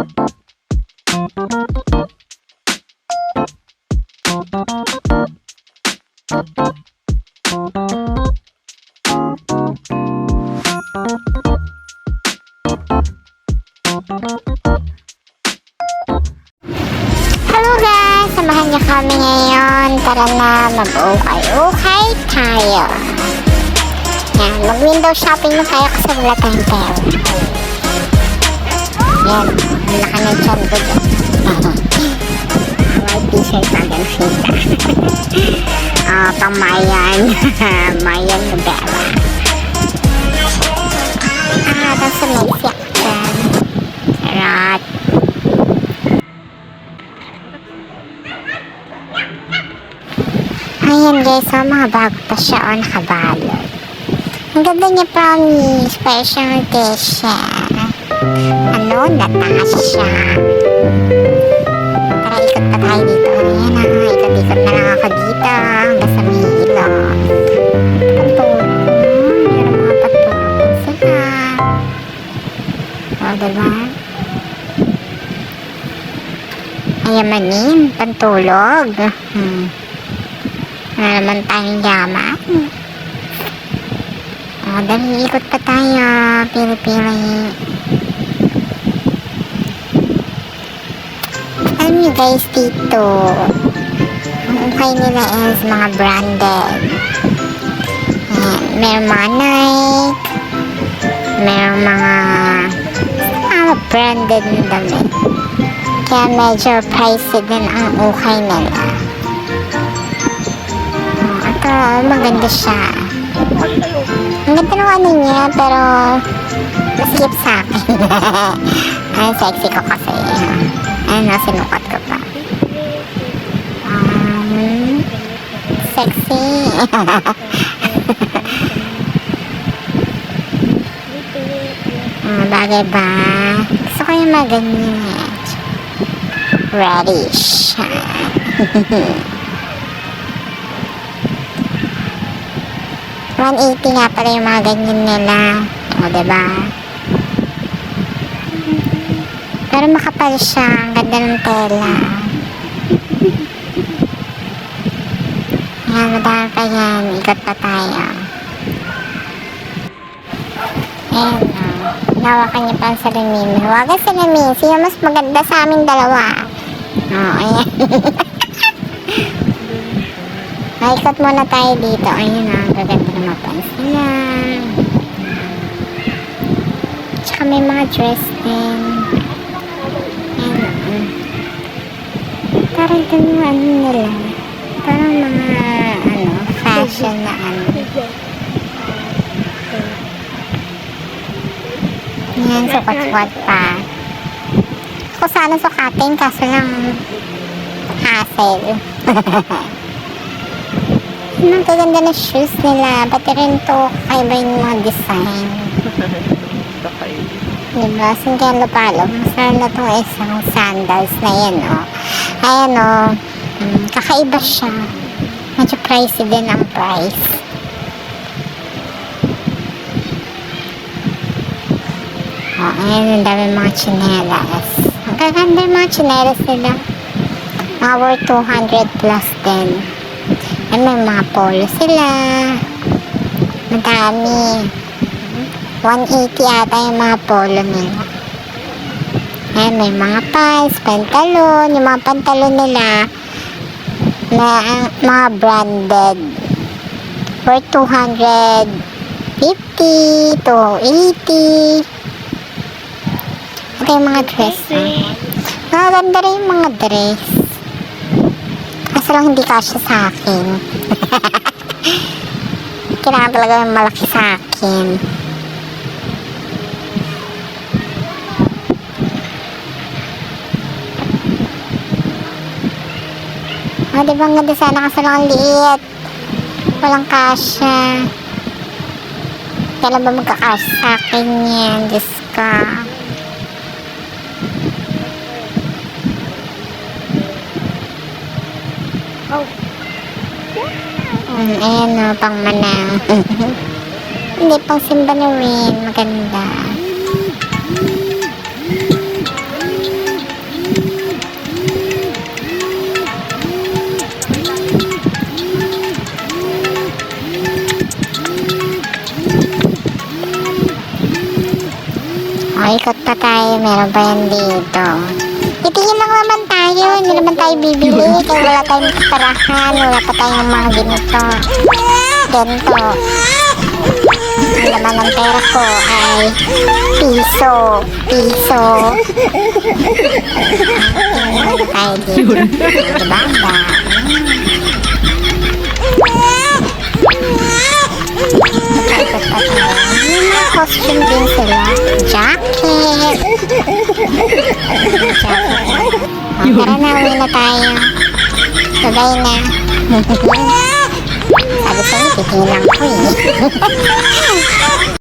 Hello guys! Samahan niyo kami ngayon. Tara na, mag-ukay-ukay tayo. Yan, mag-window shopping na tayo kasi wala tayong pera. Yan, laka ng tiyan ko dyan. White t-shirt na ganito. Pang Mayan. Mayan na pera. Tapos sumisiyak dyan. Sarap. Ayan guys, mga bago pa siya o nakabalot. Ang ganda niya, promise. Special edition. Natasha. Tara, ikot pa tayo dito. Ayan na, ikot-ikot na lang ako dito. Hanggang sa may ilong. Patulog. Meron mga patulog sila. O, diba? Ayamanin, pantulog. Naman tayong yaman. Dali, ikot pa tayo. Pili-pili. Alam niyo guys, dito ang ukay nila is mga branded. Merong mga Nike, merong mga branded na damit. Kaya medyo pricey din ang ukay nila. Maganda siya. Ang ganda ng ano niya, pero maskip sa akin. Ay, sexy ko kasi. Ay, sinukat ko pa. Sexy. Bagay ba? Gusto ko yung mga ganyan. Reddish. $180 nga pala yung mga ganyan nila. O, diba? Pero makapal siya. Ang ganda ng tela. Ayan, madami pa yan. Ikot pa tayo. Ayan, o. Nawakan niyo pa ang salamin. Huwagan salamin. Sino mas maganda sa aming dalawa? O, ayan. Ikot muna tayo dito. Ayun na, gaganda na mapans nila. Tsaka may mga dress din. Ayun. Parang dun yung ano nila. Parang mga fashion na ano. Yan, sukat-sukat pa. Ako sana sukatin, kaso lang hassle. Ang kaganda na shoes nila. Pati rin to, kakaiba yung mga design. Diba? Singkelo palo. Masarap na itong isang sandals na yan, o. Ayan, o. Kakaiba siya. Medyo pricey din ang price. O, ayan, ang dami mga chinelas. Ang kaganda yung mga chinelas nila. Mga worth 200 plus din. Ay, may mga polo sila. Madami. 180 ata yung mga polo nila. Ay, may mga pants, pantalon. Yung mga pantalon nila na mga branded. For 250 to 80. Ito yung mga dress. Maganda rin yung mga dress. Kaso lang hindi kasya sa akin. Kailangan talaga yung malaki sa akin. Diba ang ganda sana, kaso lang ang liit. Walang kasya. Kailan ba magkakasya sa akin yan? Diyos ka. Ayan o, pang manang. Hindi, pang simba na rin. Maganda. Ikot pa tayo. Meron pa yan dito. Itingin lang naman tayo. Hindi naman tayo bibili. Kaya wala tayong perahan. Wala pa tayong mga ganito. Ganito. Ang laman ng pera ko ay piso. Piso. Tayo dito. Diba? Ikot pa tayo. May mga costume din sila. Jacket. Tara na, uwi na tayo. Sabay na. Sabi sa'yo, titingin lang ko eh.